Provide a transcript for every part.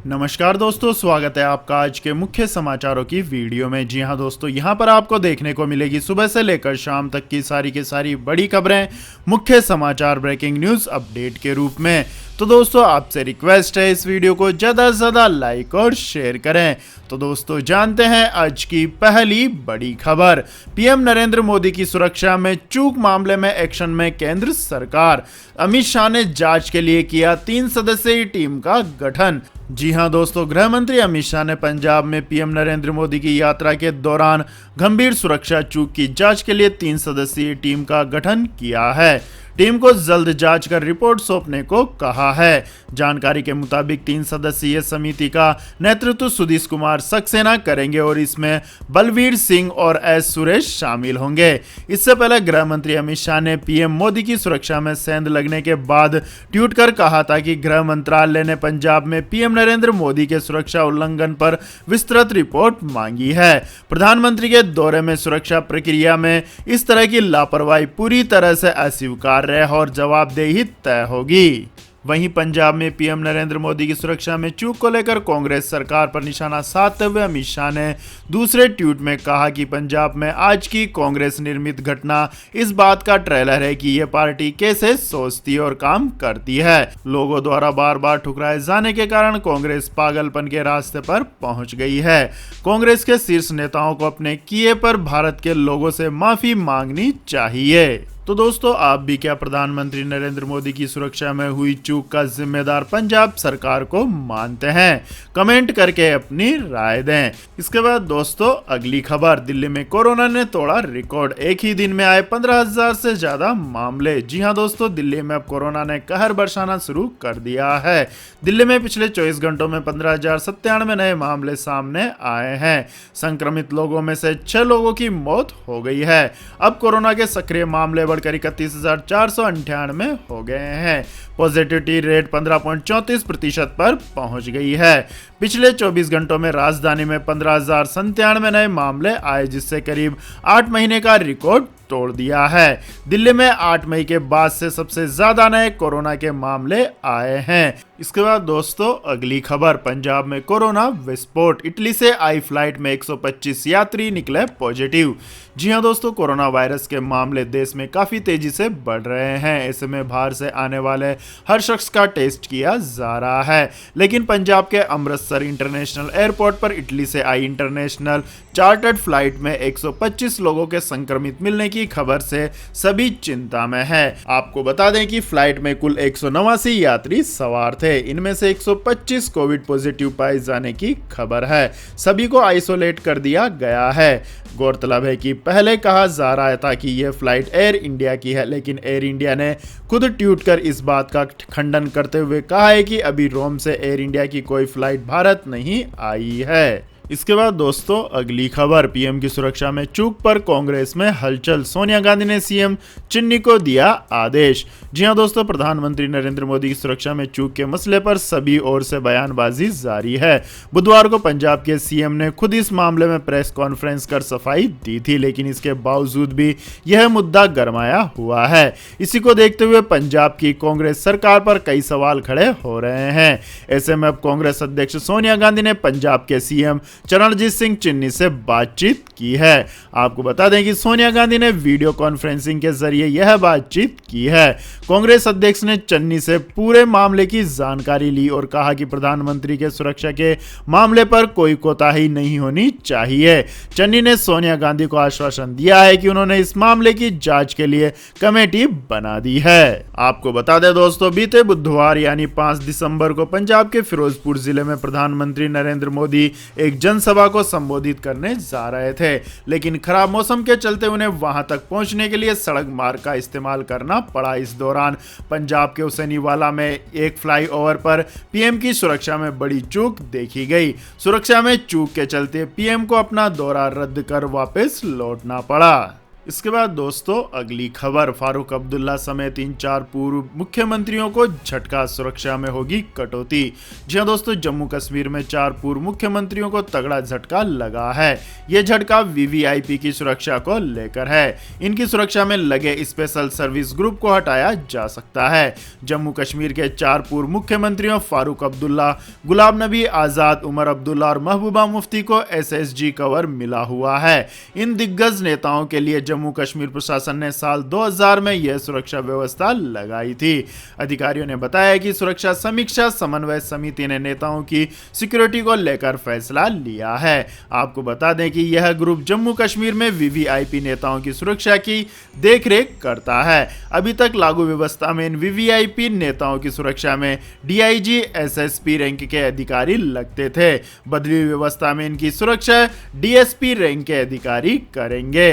नमस्कार दोस्तों, स्वागत है आपका आज के मुख्य समाचारों की वीडियो में। जी हां दोस्तों, यहां पर आपको देखने को मिलेगी सुबह से लेकर शाम तक की सारी बड़ी खबरें मुख्य समाचार ब्रेकिंग न्यूज़ अपडेट के रूप में। तो दोस्तों, आपसे रिक्वेस्ट है इस वीडियो को ज़्यादा से ज़्यादा लाइक और शेयर करें। तो दोस्तों, जानते हैं आज की पहली बड़ी खबर। पीएम नरेंद्र मोदी की सुरक्षा में चूक मामले में एक्शन में केंद्र सरकार। अमित शाह ने जांच के लिए किया 3 सदस्यीय टीम का गठन। जी हां दोस्तों, गृह मंत्री अमित शाह ने पंजाब में पीएम नरेंद्र मोदी की यात्रा के दौरान गंभीर सुरक्षा चूक की जांच के लिए 3 सदस्यीय टीम का गठन किया है। टीम को जल्द जांच कर रिपोर्ट सौंपने को कहा है। जानकारी के मुताबिक 3 सदस्यीय समिति का नेतृत्व सुधीश कुमार सक्सेना करेंगे और इसमें बलवीर सिंह और एस सुरेश शामिल होंगे। इससे पहले गृह मंत्री अमित शाह ने पीएम मोदी की सुरक्षा में सेंध लगने के बाद ट्वीट कर कहा था कि गृह मंत्रालय ने पंजाब में पीएम नरेंद्र मोदी के सुरक्षा उल्लंघन पर विस्तृत रिपोर्ट मांगी है। प्रधानमंत्री के दौरे में सुरक्षा प्रक्रिया में इस तरह की लापरवाही पूरी तरह से अस्वीकार्य और जवाबदेही तय होगी। वहीं पंजाब में पीएम नरेंद्र मोदी की सुरक्षा में चूक को लेकर कांग्रेस सरकार पर निशाना साधते हुए अमित शाह ने दूसरे ट्वीट में कहा कि पंजाब में आज की कांग्रेस निर्मित घटना इस बात का ट्रेलर है कि यह पार्टी कैसे सोचती और काम करती है। लोगों द्वारा बार बार ठुकराए जाने के कारण कांग्रेस पागलपन के रास्ते पर पहुंच गई है। कांग्रेस के शीर्ष नेताओं को अपने किए पर भारत के लोगों से माफी मांगनी चाहिए। तो दोस्तों, आप भी क्या प्रधानमंत्री नरेंद्र मोदी की सुरक्षा में हुई चूक का जिम्मेदार पंजाब सरकार को मानते हैं? कमेंट करके अपनी राय दें। इसके बाद दोस्तों, अगली खबर। दिल्ली में कोरोना ने तोड़ा रिकॉर्ड। एक ही दिन में आए 15,000 से ज्यादा मामले। जी हां दोस्तों, दिल्ली में अब कोरोना ने कहर बरसाना शुरू कर दिया है। दिल्ली में पिछले 24 घंटों में 15,097 नए मामले सामने आए हैं। संक्रमित लोगों में से 6 लोगों की मौत हो गई है। अब कोरोना के सक्रिय मामले बढ़कर 31,498 हो गए हैं। पॉजिटिविटी रेट 15.34% पर पहुंच गई है। पिछले 24 घंटों में राजधानी में 15,097 नए मामले आए, जिससे करीब 8 महीने का रिकॉर्ड तोड़ दिया है। दिल्ली में 8 मई के बाद से सबसे ज्यादा नए कोरोना के मामले आए हैं। इसके बाद दोस्तों, अगली खबर। पंजाब में कोरोना विस्फोट। इटली से आई फ्लाइट में 125 यात्री निकले पॉजिटिव। जी हां दोस्तों, कोरोना वायरस के मामले देश में काफी तेजी से बढ़ रहे हैं। ऐसे में बाहर से आने वाले हर शख्स का टेस्ट किया जा रहा है। लेकिन पंजाब के अमृतसर इंटरनेशनल एयरपोर्ट पर इटली से आई इंटरनेशनल चार्टर्ड फ्लाइट में 125 लोगों के संक्रमित मिलने की खबर से सभी चिंता में है। आपको बता दें कि फ्लाइट में कुल 189 यात्री सवार थे। इनमें से 125 कोविड पॉजिटिव पाए जाने की खबर है। सभी को आइसोलेट कर दिया गया है। गौरतलब है कि पहले कहा जा रहा था कि यह फ्लाइट एयर इंडिया की है, लेकिन एयर इंडिया ने खुद ट्वीट कर इस बात का खंडन करते हुए कहा है कि अभी रोम से एयर इंडिया की कोई फ्लाइट भारत नहीं आई है। इसके बाद दोस्तों, अगली खबर। पीएम की सुरक्षा में चूक पर कांग्रेस में हलचल। सोनिया गांधी ने सीएम चिन्नी को दिया आदेश। जी हां दोस्तों, प्रधानमंत्री नरेंद्र मोदी की सुरक्षा में चूक के मसले पर सभी ओर से बयानबाजी जारी है। बुधवार को पंजाब के सीएम ने खुद इस मामले में प्रेस कॉन्फ्रेंस कर सफाई दी थी, लेकिन इसके बावजूद भी यह मुद्दा गरमाया हुआ है। इसी को देखते हुए पंजाब की कांग्रेस सरकार पर कई सवाल खड़े हो रहे हैं। ऐसे में अब कांग्रेस अध्यक्ष सोनिया गांधी ने पंजाब के सीएम चरणजीत सिंह चिन्नी से बातचीत की है। आपको बता दें कि सोनिया गांधी ने वीडियो कॉन्फ्रेंसिंग के जरिए यह बातचीत की है। कांग्रेस अध्यक्ष ने चन्नी से पूरे मामले की जानकारी ली और कहा कि प्रधानमंत्री के सुरक्षा के मामले पर कोई कोताही नहीं होनी चाहिए। चन्नी ने सोनिया गांधी को आश्वासन दिया है कि उन्होंने इस मामले की जांच के लिए कमेटी बना दी है। आपको बता दें दोस्तों, बीते बुधवार यानी 5 दिसंबर को पंजाब के फिरोजपुर जिले में प्रधानमंत्री नरेंद्र मोदी एक जनसभा को संबोधित करने जा रहे थे, लेकिन खराब मौसम के चलते उन्हें वहां तक पहुंचने के लिए सड़क मार्ग का इस्तेमाल करना पड़ा। इस दौरान पंजाब के हुसैनीवाला में एक फ्लाईओवर पर पीएम की सुरक्षा में बड़ी चूक देखी गई। सुरक्षा में चूक के चलते पीएम को अपना दौरा रद्द कर वापस लौटना पड़ा। इसके बाद दोस्तों अगली खबर, फारूक अब्दुल्ला समेत 3-4 पूर्व मुख्यमंत्रियों को झटका, सुरक्षा में होगी कटौती। जी हां दोस्तों, जम्मू कश्मीर में 4 पूर्व मुख्यमंत्रियों को तगड़ा झटका लगा है। यह झटका वीवीआईपी की सुरक्षा को लेकर है। इनकी सुरक्षा में लगे स्पेशल सर्विस ग्रुप को हटाया जा सकता है। जम्मू कश्मीर के 4 पूर्व मुख्यमंत्रियों फारूक अब्दुल्ला, गुलाम नबी आजाद, उमर अब्दुल्ला और महबूबा मुफ्ती को एसएसजी कवर मिला हुआ है। इन दिग्गज नेताओं के लिए जम्मू कश्मीर प्रशासन ने साल 2000 में यह सुरक्षा व्यवस्था लगाई थी। अधिकारियों ने बताया कि सुरक्षा समीक्षा समन्वय समिति ने नेताओं की सिक्योरिटी को लेकर फैसला लिया है। आपको बता दें कि यह ग्रुप जम्मू कश्मीर में वीवीआईपी नेताओं की सुरक्षा की देखरेख करता है। अभी तक लागू व्यवस्था में इन वीवीआईपी नेताओं की सुरक्षा में डीआईजी, एसएसपी रैंक के अधिकारी लगते थे। बदली व्यवस्था में इनकी सुरक्षा डीएसपी रैंक के अधिकारी करेंगे।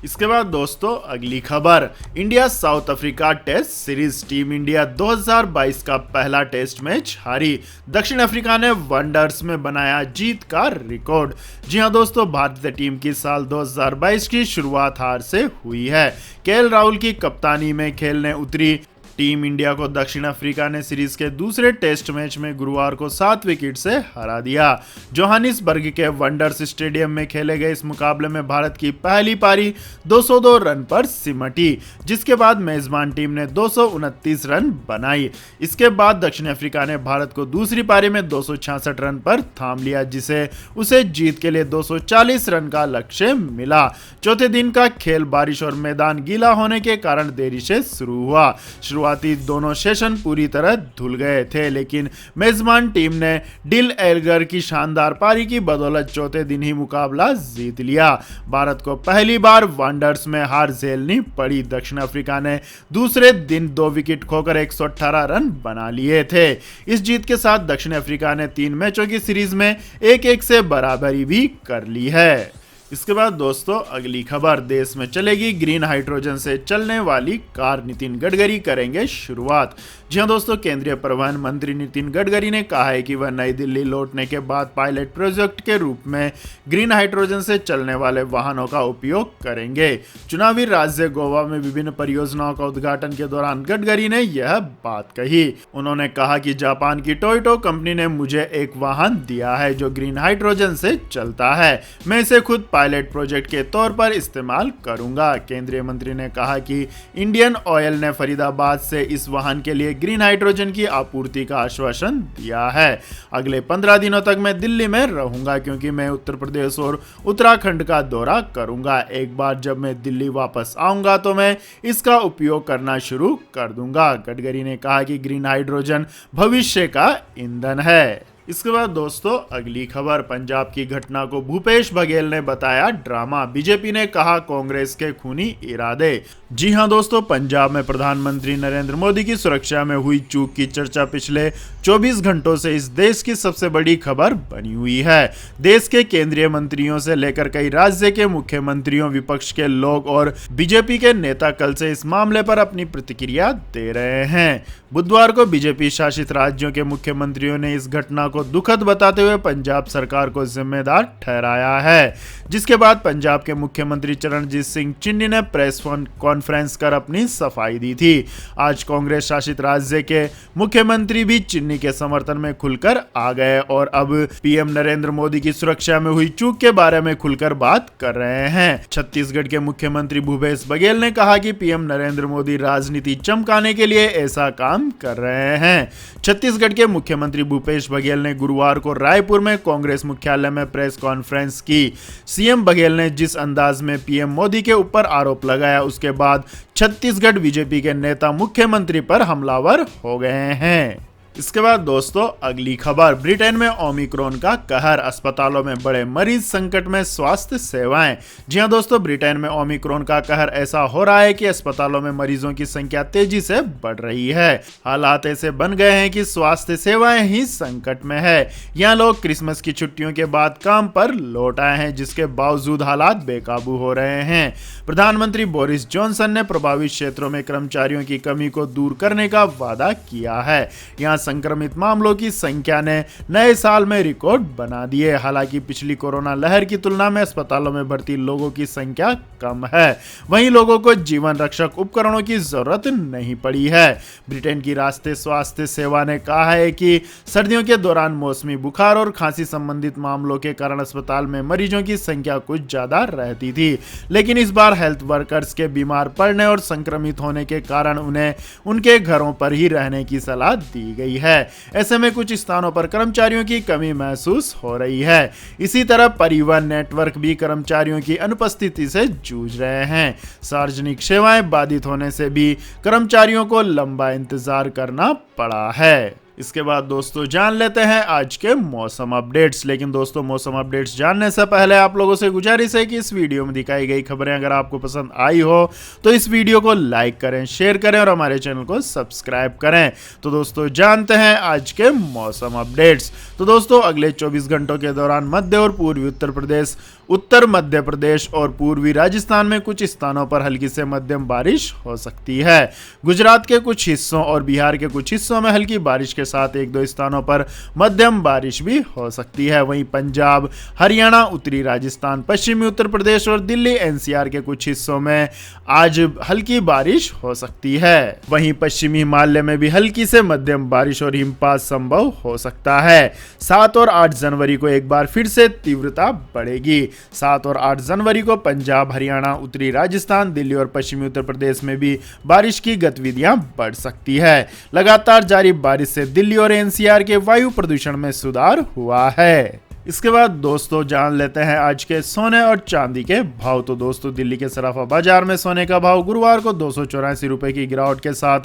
इसके बाद दोस्तों अगली खबर, India South Africa test series, team India 2022 का पहला टेस्ट मैच हारी। दक्षिण अफ्रीका ने वनडर्स में बनाया जीत का रिकॉर्ड। जी हां दोस्तों, भारतीय टीम की साल 2022 की शुरुआत हार से हुई है। केएल राहुल की कप्तानी में खेलने उतरी टीम इंडिया को दक्षिण अफ्रीका ने सीरीज के दूसरे टेस्ट मैच में गुरुवार को 7 विकेट से हरा दिया। जोहानिसबर्ग के वंडर्स स्टेडियम में खेले गए इस मुकाबले में भारत की पहली पारी 202 रन पर सिमटी, जिसके बाद मेजबान टीम ने 229 रन बनाई। इसके बाद दक्षिण अफ्रीका ने भारत को दूसरी पारी में 266 रन पर थाम लिया, जिसे उसे जीत के लिए 240 रन का लक्ष्य मिला। चौथे दिन का खेल बारिश और मैदान गीला होने के कारण देरी से शुरू हुआ। शुरुआती दोनों सेशन पूरी तरह धुल गए थे, लेकिन मेजबान टीम ने डिल एल्गर की शानदार पारी की बदौलत चौथे दिन ही मुकाबला जीत लिया। भारत को पहली बार वनडर्स में हार झेलनी पड़ी। दक्षिण अफ्रीका ने दूसरे दिन 2 विकेट खोकर 118 रन बना लिए थे। इस जीत के साथ दक्षिण अफ्रीका ने 3 मैचों की सीरीज में 1-1 से बराबरी भी कर ली है। इसके बाद दोस्तों अगली खबर, देश में चलेगी ग्रीन हाइड्रोजन से चलने वाली कार, नितिन गडकरी करेंगे शुरुआत। जी हां दोस्तों, केंद्रीय परिवहन मंत्री नितिन गडकरी ने कहा है कि वह नई दिल्ली लौटने के बाद पायलट प्रोजेक्ट के रूप में ग्रीन हाइड्रोजन से चलने वाले वाहनों का उपयोग करेंगे। चुनावी राज्य गोवा में विभिन्न परियोजनाओं का उद्घाटन के दौरान गडकरी ने यह बात कही। उन्होंने कहा कि जापान की टोयोटा कंपनी ने मुझे एक वाहन दिया है जो ग्रीन हाइड्रोजन से चलता है। मैं इसे खुद पायलट प्रोजेक्ट के तौर पर इस्तेमाल करूंगा। केंद्रीय मंत्री ने कहा कि इंडियन ऑयल ने फरीदाबाद से इस वाहन के लिए ग्रीन हाइड्रोजन की आपूर्ति का आश्वासन दिया है। अगले 15 दिनों तक मैं दिल्ली में रहूंगा, क्योंकि मैं उत्तर प्रदेश और उत्तराखंड का दौरा करूंगा। एक बार जब मैं दिल्ली वापस आऊंगा तो मैं इसका उपयोग करना शुरू कर दूंगा। गडकरी ने कहा कि ग्रीन हाइड्रोजन भविष्य का ईंधन है। इसके बाद दोस्तों अगली खबर, पंजाब की घटना को भूपेश बघेल ने बताया ड्रामा, बीजेपी ने कहा कांग्रेस के खूनी इरादे। जी हां दोस्तों, पंजाब में प्रधानमंत्री नरेंद्र मोदी की सुरक्षा में हुई चूक की चर्चा पिछले 24 घंटों से इस देश की सबसे बड़ी खबर बनी हुई है। देश के केंद्रीय मंत्रियों से लेकर कई राज्य के मुख्यमंत्रियों, विपक्ष के लोग और बीजेपी के नेता कल से इस मामले पर अपनी प्रतिक्रिया दे रहे हैं। बुधवार को बीजेपी शासित राज्यों के मुख्यमंत्रियों ने इस घटना को दुखद बताते हुए पंजाब सरकार को जिम्मेदार ठहराया है, जिसके बाद पंजाब के मुख्यमंत्री चरणजीत सिंह चन्नी ने प्रेस कॉन्फ्रेंस कर अपनी सफाई दी थी। आज कांग्रेस शासित राज्य के मुख्यमंत्री भी चन्नी के समर्थन में खुलकर आ गए और अब पीएम नरेंद्र मोदी की सुरक्षा में हुई चूक के बारे में खुलकर बात कर रहे हैं। छत्तीसगढ़ के मुख्यमंत्री भूपेश बघेल ने कहा कि पीएम नरेंद्र मोदी राजनीति चमकाने के लिए ऐसा काम कर रहे हैं। छत्तीसगढ़ के मुख्यमंत्री भूपेश बघेल ने गुरुवार को रायपुर में कांग्रेस मुख्यालय में प्रेस कॉन्फ्रेंस की। सीएम बघेल ने जिस अंदाज में पीएम मोदी के ऊपर आरोप लगाया, उसके बाद छत्तीसगढ़ बीजेपी के नेता मुख्यमंत्री पर हमलावर हो गए हैं। इसके बाद दोस्तों अगली खबर, ब्रिटेन में ओमिक्रॉन का कहर, अस्पतालों में बड़े मरीज संकट में स्वास्थ्य सेवाएं। जी हां दोस्तों, ब्रिटेन में ओमिक्रॉन का कहर ऐसा हो रहा है कि अस्पतालों में मरीजों की संख्या तेजी से बढ़ रही है। हालात ऐसे बन गए हैं कि स्वास्थ्य सेवाएं ही संकट में है। यहाँ लोग क्रिसमस की छुट्टियों के बाद काम पर लौट आए हैं, जिसके बावजूद हालात बेकाबू हो रहे हैं। प्रधानमंत्री बोरिस जॉनसन ने प्रभावित क्षेत्रों में कर्मचारियों की कमी को दूर करने का वादा किया है। यहाँ संक्रमित मामलों की संख्या ने नए साल में रिकॉर्ड बना दिए। हालांकि पिछली कोरोना लहर की तुलना में अस्पतालों में भर्ती लोगों की संख्या कम है, वहीं लोगों को जीवन रक्षक उपकरणों की जरूरत नहीं पड़ी है। ब्रिटेन की राष्ट्रीय स्वास्थ्य सेवा ने कहा है कि सर्दियों के दौरान मौसमी बुखार और खांसी संबंधित मामलों के कारण अस्पताल में मरीजों की संख्या कुछ ज्यादा रहती थी, लेकिन इस बार हेल्थ वर्कर्स के बीमार पड़ने और संक्रमित होने के कारण उन्हें उनके घरों पर ही रहने की सलाह दी गई है। ऐसे में कुछ स्थानों पर कर्मचारियों की कमी महसूस हो रही है। इसी तरह परिवहन नेटवर्क भी कर्मचारियों की अनुपस्थिति से जूझ रहे हैं। सार्वजनिक सेवाएं बाधित होने से भी कर्मचारियों को लंबा इंतजार करना पड़ा है। इसके बाद दोस्तों जान लेते हैं आज के मौसम अपडेट्स। लेकिन दोस्तों मौसम अपडेट्स जानने से पहले आप लोगों से गुजारिश है कि इस वीडियो में दिखाई गई खबरें अगर आपको पसंद आई हो तो इस वीडियो को लाइक करें, शेयर करें और हमारे चैनल को सब्सक्राइब करें। तो दोस्तों जानते हैं आज के मौसम अपडेट्स। तो दोस्तों अगले 24 घंटों के दौरान मध्य और पूर्वी उत्तर प्रदेश, उत्तर मध्य प्रदेश और पूर्वी राजस्थान में कुछ स्थानों पर हल्की से मध्यम बारिश हो सकती है। गुजरात के कुछ हिस्सों और बिहार के कुछ हिस्सों में हल्की बारिश के साथ एक दो स्थानों पर मध्यम बारिश भी हो सकती है। वहीं पंजाब, हरियाणा, उत्तरी राजस्थान, पश्चिमी उत्तर प्रदेश और दिल्ली एनसीआर के कुछ हिस्सों में आज हल्की बारिश हो सकती है। वहीं पश्चिमी हिमालय में भी हल्की से मध्यम बारिश और हिमपात संभव हो सकता है। 7 और 8 जनवरी को एक बार फिर से तीव्रता बढ़ेगी। 7 और 8 जनवरी को पंजाब, हरियाणा, उत्तरी राजस्थान, दिल्ली और पश्चिमी उत्तर प्रदेश में भी बारिश की गतिविधियां बढ़ सकती है। लगातार जारी बारिश से दिल्ली और एनसीआर के वायु प्रदूषण में सुधार हुआ है। इसके बाद दोस्तों जान लेते हैं आज के सोने और चांदी के भाव। तो दोस्तों दिल्ली के सराफा बाजार में सोने का भाव गुरुवार को 284 रुपए की गिरावट के साथ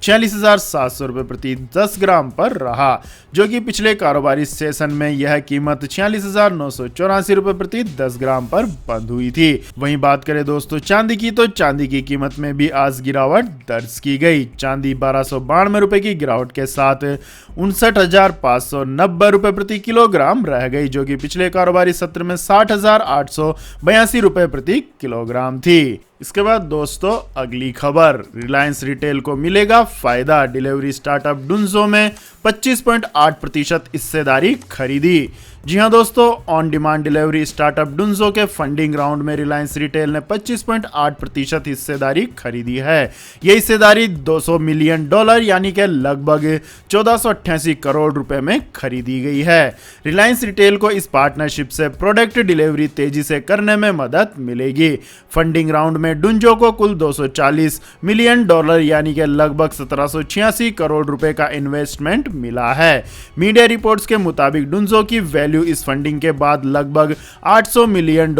46,700 रुपए प्रति 10 ग्राम पर रहा, जो कि पिछले कारोबारी सेशन में यह कीमत 46,984 रुपए प्रति 10 ग्राम पर बंद हुई थी। वहीं बात करें दोस्तों चांदी की, तो चांदी की कीमत में भी आज गिरावट दर्ज की गई। चांदी 1292 रुपए की गिरावट के साथ 59,590 रुपए प्रति किलोग्राम रह गई, जो कि पिछले कारोबारी सत्र में 60,882 रुपए प्रति किलोग्राम थी। इसके बाद दोस्तों अगली खबर, रिलायंस रिटेल को मिलेगा फायदा। डिलीवरी स्टार्टअप डुंजो में 25.8% हिस्सेदारी खरीदी। जी हां दोस्तों, on demand delivery startup Dunzo के फंडिंग राउंड में रिलायंस रिटेल ने 25.8% हिस्सेदारी खरीदी है। यह हिस्सेदारी $200 मिलियन यानी कि लगभग 1488 करोड़ रुपए में खरीदी गई है। रिलायंस रिटेल को इस पार्टनरशिप से प्रोडक्ट डिलीवरी तेजी से करने में मदद मिलेगी। फंडिंग राउंड में डुंजो को कुल $240 मिलियन यानी कि लगभग 1786 करोड़ रुपए का इन्वेस्टमेंट मिला है। मीडिया रिपोर्ट्स के मुताबिक डुंजो की वैल्यू इस फंडिंग के बाद लगभग $800 मिलियन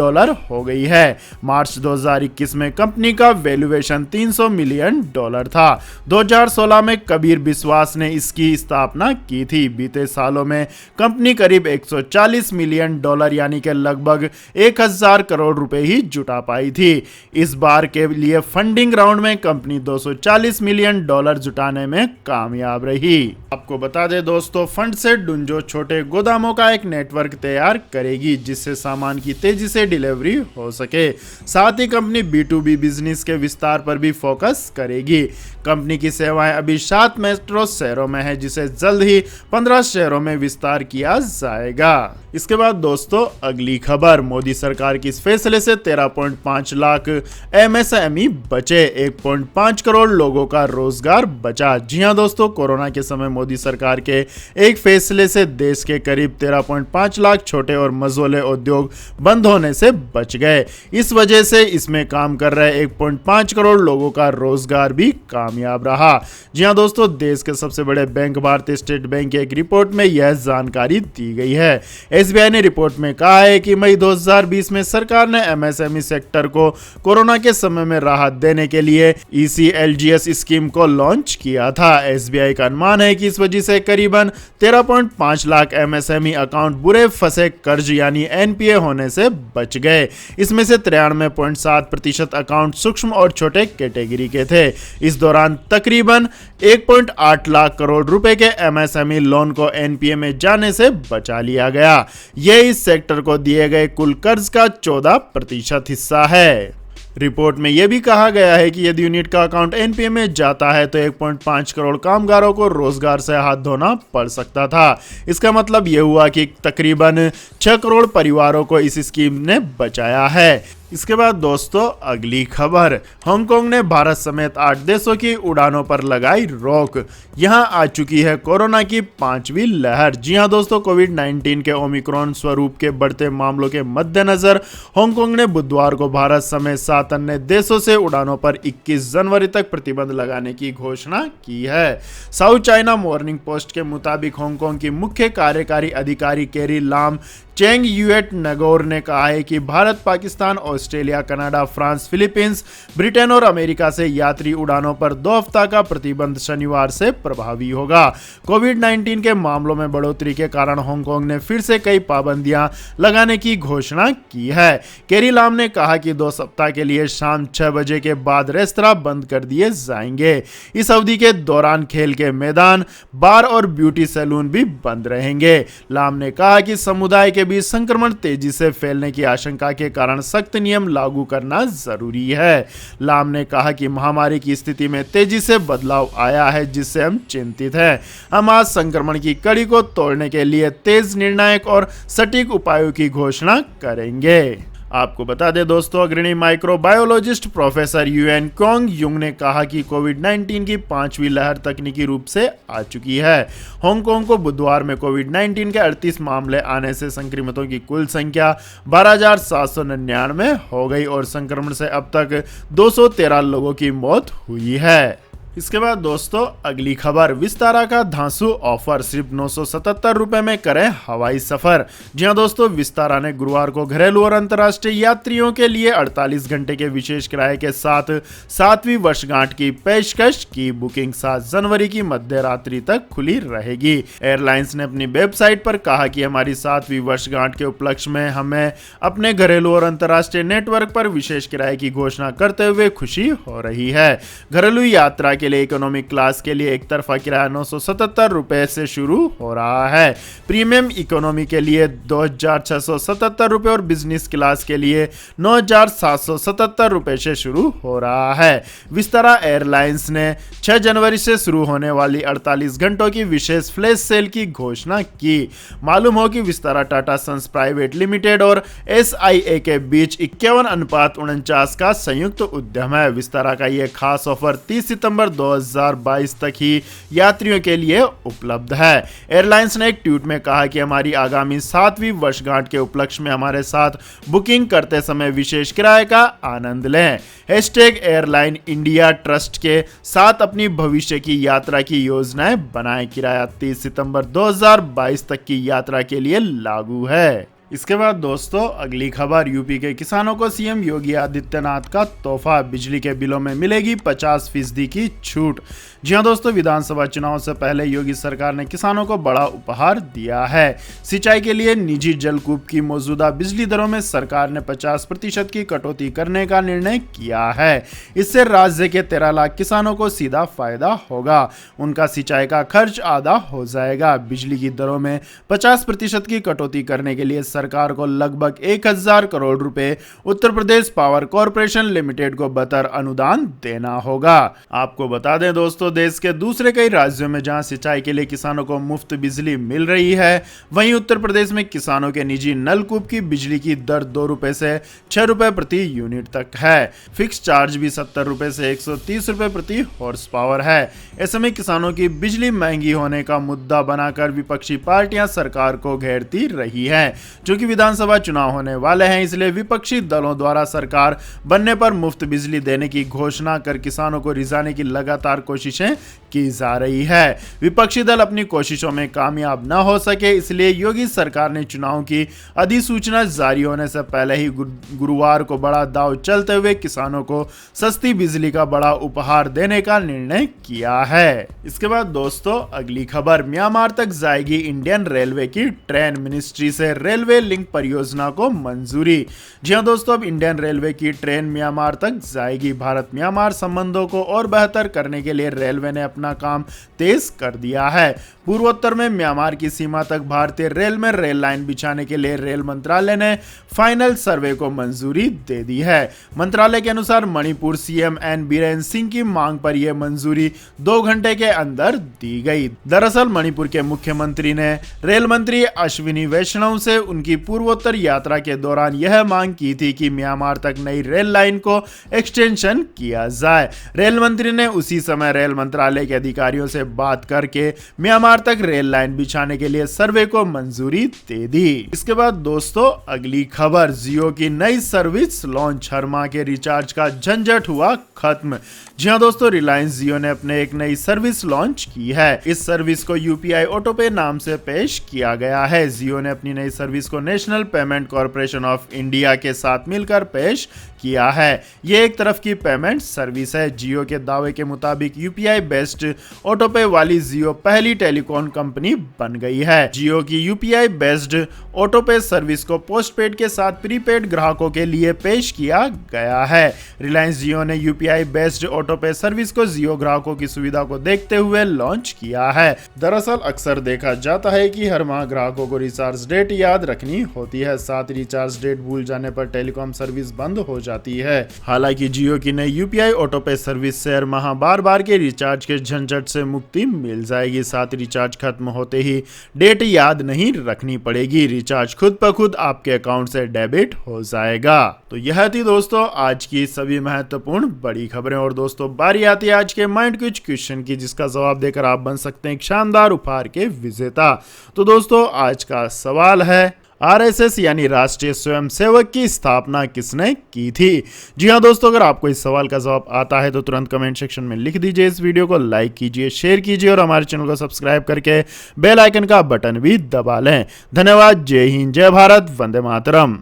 हो गई है। मार्च 2021 में कंपनी का वैल्यूएशन $300 मिलियन था। 2016 में कबीर बिस्वास ने इसकी स्थापना की थी। बीते सालों में कंपनी करीब $140 मिलियन यानी कि लगभग 1000 करोड़ रुपए ही जुटा पाई थी। इस बार के लिए फंडिंग राउंड में कंपनी $240 मिलियन जुटाने में कामयाब रही। आपको बता दें दोस्तों, फंड से डुंजो छोटे गोदामों का एक नेटवर्क तैयार करेगी, जिससे सामान की तेजी से डिलीवरी हो सके। साथ ही कंपनी B2B बिजनेस के विस्तार पर भी फोकस करेगी। कंपनी की सेवाएं अभी 7 मेट्रो शहरों में है, जिसे जल्द ही 15 शहरों में विस्तार किया जाएगा। इसके बाद दोस्तों अगली खबर, मोदी सरकार के इस फैसले से 13.5 लाख MSME बचे, 1.5 करोड़ लोगों का रोजगार बचा। जी हां दोस्तों, कोरोना के समय मोदी सरकार के एक फैसले से देश के करीब 13.5 लाख छोटे और मझोले उद्योग बंद होने से बच गए। इस वजह से इसमें काम कर रहे 1.5 करोड़ लोगों का रोजगार भी कामयाब रहा। जी हां दोस्तों, देश के सबसे बड़े बैंक भारतीय स्टेट बैंक की एक रिपोर्ट में यह जानकारी दी गई है। SBI ने रिपोर्ट में कहा है कि मई 2020 में सरकार ने MSME सेक्टर को कोरोना के समय में राहत देने के लिए ECLGS स्कीम को लॉन्च किया था। SBI का अनुमान है कि इस वजह से करीबन 13.5 लाख MSME अकाउंट बुरे फंसे कर्ज यानी NPA होने से बच गए। इसमें से 93.7% अकाउंट सूक्ष्म और छोटे कैटेगरी के थे। इस दौरान तकरीबन 1.8 लाख करोड़ रुपए के MSME लोन को NPA में जाने से बचा लिया गया। यह इस सेक्टर को दिए गए कुल कर्ज का 14% हिस्सा है। रिपोर्ट में यह भी कहा गया है कि यदि यूनिट का अकाउंट एनपीए में जाता है तो 1.5 करोड़ कामगारों को रोजगार से हाथ धोना पड़ सकता था। इसका मतलब यह हुआ कि तकरीबन 6 करोड़ परिवारों को इस स्कीम ने बचाया है। इसके बाद दोस्तों अगली खबर, हांगकांग ने भारत समेत 8 देशों की उड़ानों पर लगाई रोक। यहां आ चुकी है कोरोना की 5वीं लहर। जी हां दोस्तों, कोविड-19 के ओमिक्रॉन स्वरूप के बढ़ते मामलों के मद्देनजर हांगकांग ने बुधवार को भारत समेत 7 अन्य देशों से उड़ानों पर 21 जनवरी तक प्रतिबंध लगाने की घोषणा की है। साउथ चाइना मॉर्निंग पोस्ट के मुताबिक हांगकांग की मुख्य कार्यकारी अधिकारी कैरी लाम चेंग यूएट नगोर ने कहा है कि Bharat, Pakistan, Australia, Canada, France, Philippines, Britain और अमेरिका से यात्री उड़ानों पर 2 हफ्ता का प्रतिबंध शनिवार से प्रभावी होगा। कोविड-19 के मामलों में बढ़ोतरी के कारण हांगकांग ने फिर से कई पाबंदियां लगाने की घोषणा की है। कैरी लाम ने कहा कि 2 सप्ताह के लिए शाम 6 बजे के बाद रेस्तरां बंद कर दिए जाएंगे। इस अवधि के दौरान खेल के मैदान, बार और ब्यूटी सैलून भी बंद रहेंगे। लाम ने कहा कि समुदाय के बीच संक्रमण तेजी से फैलने की आशंका के कारण सख्त नियम लागू करना जरूरी है। लाम ने कहा कि महामारी की स्थिति में तेजी से बदलाव आया है, जिससे हम चिंतित हैं। हम आज संक्रमण की कड़ी को तोड़ने के लिए तेज, निर्णायक और सटीक उपायों की घोषणा करेंगे। आपको बता दें दोस्तों, अग्रणी microbiologist professor Yuen Kyoung Yung ने कहा कि कोविड-19 की 5वीं लहर तकनीकी रूप से आ चुकी है। हांगकांग को बुधवार में कोविड-19 के 38 मामले आने से संक्रमितों की कुल संख्या 12,799 हो गई और संक्रमण से अब तक 213 लोगों की मौत हुई है। इसके बाद दोस्तों अगली खबर, विस्तारा का धांसू ऑफर, सिर्फ 977 रुपए में करें हवाई सफर। जी हां दोस्तों, विस्तारा ने गुरुवार को घरेलू और अंतर्राष्ट्रीय यात्रियों के लिए 48 घंटे के विशेष किराए के साथ 7वीं वर्षगांठ की पेशकश की। बुकिंग 7 जनवरी की मध्य रात्रि तक खुली रहेगी। एयरलाइंस ने अपनी वेबसाइट पर कहा कि हमारी 7वीं वर्षगांठ के उपलक्ष्य में हमें अपने घरेलू और अंतर्राष्ट्रीय नेटवर्क पर विशेष किराए की घोषणा करते हुए खुशी हो रही है। घरेलू यात्रा के लिए इकोनॉमिक क्लास के लिए एक तरफा किराया 977 रुपए से शुरू हो रहा है। प्रीमियम इकोनॉमी के लिए 2,677 रुपए और बिजनेस क्लास के लिए 9,777 रुपए से शुरू हो रहा है। विस्तारा एयरलाइंस ने 6 जनवरी से शुरू होने वाली 48 घंटों की विशेष फ्लैश सेल की घोषणा की। मालूम हो कि Vistara Tata sons private limited और SIA के बीच 51:49 का संयुक्त उद्यम है। विस्तारा का यह खास ऑफर 30 सितंबर 2022 तक ही यात्रियों के लिए उपलब्ध है। एयरलाइंस ने एक ट्वीट में कहा कि हमारी आगामी 7वीं वर्षगांठ के उपलक्ष्य में हमारे साथ बुकिंग करते समय विशेष किराए का आनंद लें। #एयरलाइन इंडिया ट्रस्ट के साथ अपनी भविष्य की यात्रा की योजनाएं बनाएं। किराया 30 सितंबर 2022 तक की यात्रा के लिए लागू है। इसके बाद दोस्तों अगली खबर, यूपी के किसानों को सीएम योगी आदित्यनाथ का तोहफा, बिजली के बिलों में मिलेगी 50% की छूट। जी हां दोस्तों, विधानसभा चुनाव से पहले योगी सरकार ने किसानों को बड़ा उपहार दिया है। सिंचाई के लिए निजी जलकूप की मौजूदा बिजली दरों में सरकार ने 50% की कटौती करने का निर्णय किया है। इससे राज्य के 13 लाख किसानों को सीधा फायदा होगा। उनका सिंचाई का खर्च आधा हो जाएगा। बिजली की दरों में 50% की कटौती करने के लिए सरकार को लगभग 1,000 करोड़ रुपए Uttar Pradesh power corporation limited को बतौर अनुदान देना होगा। आपको बता दें दोस्तों, देश के दूसरे कई राज्यों में जहां सिंचाई के लिए किसानों को मुफ्त बिजली मिल रही है, वहीं उत्तर प्रदेश में किसानों के निजी नलकूप की बिजली की दर 2 रुपए से 6 रुपए प्रति यूनिट तक है। फिक्स चार्ज भी 70 रुपए से 130 रुपए प्रति हॉर्स पावर है। ऐसे में किसानों की बिजली महंगी होने का मुद्दा बनाकर विपक्षी पार्टियां सरकार को घेरती रही है। जो कि विधानसभा चुनाव होने वाले हैं, इसलिए विपक्षी दलों द्वारा सरकार बनने पर मुफ्त बिजली देने की घोषणा कर किसानों को रिझाने की लगातार कोशिशें की जा रही है। विपक्षी दल अपनी कोशिशों में कामयाब न हो सके, इसलिए योगी सरकार ने चुनाव की अधिसूचना जारी होने से पहले ही गुरुवार को बड़ा दांव चलते हुए किसानों को सस्ती बिजली का बड़ा उपहार देने का निर्णय किया है। इसके बाद दोस्तों अगली खबर, म्यांमार तक जाएगी इंडियन रेलवे की ट्रेन, मिनिस्ट्री से रेलवे लिंक परियोजना को मंजूरी। जी हां दोस्तों, अब इंडियन रेलवे की ट्रेन म्यांमार तक जाएगी। भारत म्यांमार संबंधों को और बेहतर करने के लिए रेलवे ने अपना अपना काम तेज कर दिया है। पूर्वोत्तर में म्यांमार की सीमा तक भारतीय रेल में रेल लाइन बिछाने के लिए रेल मंत्रालय ने फाइनल सर्वे को मंजूरी दे दी है। मंत्रालय के अनुसार मणिपुर सीएम एन बीरेन सिंह की मांग पर यह मंजूरी 2 घंटे के अंदर दी गई। दरअसल मणिपुर के मुख्यमंत्री ने रेल मंत्री अश्विनी वैष्णव से उनकी पूर्वोत्तर यात्रा के दौरान यह मांग की थी कि म्यांमार तक नई रेल लाइन को एक्सटेंशन किया जाए। रेल मंत्री ने उसी समय रेल मंत्रालय के अधिकारियों से बात करके म्यांमार तक रेल लाइन बिछाने के लिए सर्वे को मंजूरी दे दी। इसके बाद दोस्तों अगली खबर, जियो की नई सर्विस लॉन्च, हर माह के रिचार्ज का झंझट हुआ खत्म। जी हां दोस्तों, रिलायंस जियो ने अपने एक नई सर्विस लॉन्च की है। इस सर्विस को यूपीआई ऑटोपे नाम से पेश किया गया है। जियो ने अपनी नई सर्विस को national payment corporation of India के साथ मिलकर पेश किया है। ये एक तरफ की पेमेंट सर्विस है। जियो के दावे के मुताबिक यूपीआई बेस्ड ऑटोपे वाली जियो पहली टेलीकॉम कंपनी बन गई है। जियो की यूपीआई बेस्ड ऑटोपे सर्विस को पोस्टपेड के साथ प्रीपेड ग्राहकों के लिए पेश किया गया है। रिलायंस जियो ने यूपीआई बेस्ड ऑटोपे सर्विस को जियो ग्राहकों की सुविधा को देखते हुए लॉन्च किया है। दरअसल अक्सर देखा जाता है कि हर माह ग्राहकों को रिचार्ज डेट याद रखनी होती है, साथ रिचार्ज डेट भूल जाने पर टेलीकॉम सर्विस बंद हो जाती है। हालांकि जियो की नई यूपीआई ऑटोपे सर्विस से हर माह बार के रिचार्ज के झंझट से मुक्ति मिल जाएगी। साथ रिचार्ज खत्म होते ही डेट याद नहीं रखनी पड़ेगी, रिचार्ज खुद ब खुद आपके अकाउंट से डेबिट हो जाएगा। तो यह थी दोस्तों आज की सभी महत्वपूर्ण बड़ी खबरें। और दोस्तों बारी आती है आज के माइंड क्विज क्वेश्चन की, जिसका जवाब देकर आप बन सकते हैं एक शानदार उपहार के विजेता। तो दोस्तों आज का सवाल है, आरएसएस यानी राष्ट्रीय स्वयंसेवक की स्थापना किसने की थी? जी हां दोस्तों, अगर आपको इस सवाल का जवाब आता है तो तुरंत कमेंट सेक्शन में लिख दीजिए। इस वीडियो को लाइक कीजिए, शेयर कीजिए और हमारे चैनल को सब्सक्राइब करके बेल आइकन का बटन भी दबा लें। धन्यवाद। जय हिंद, जय भारत, वंदे मातरम।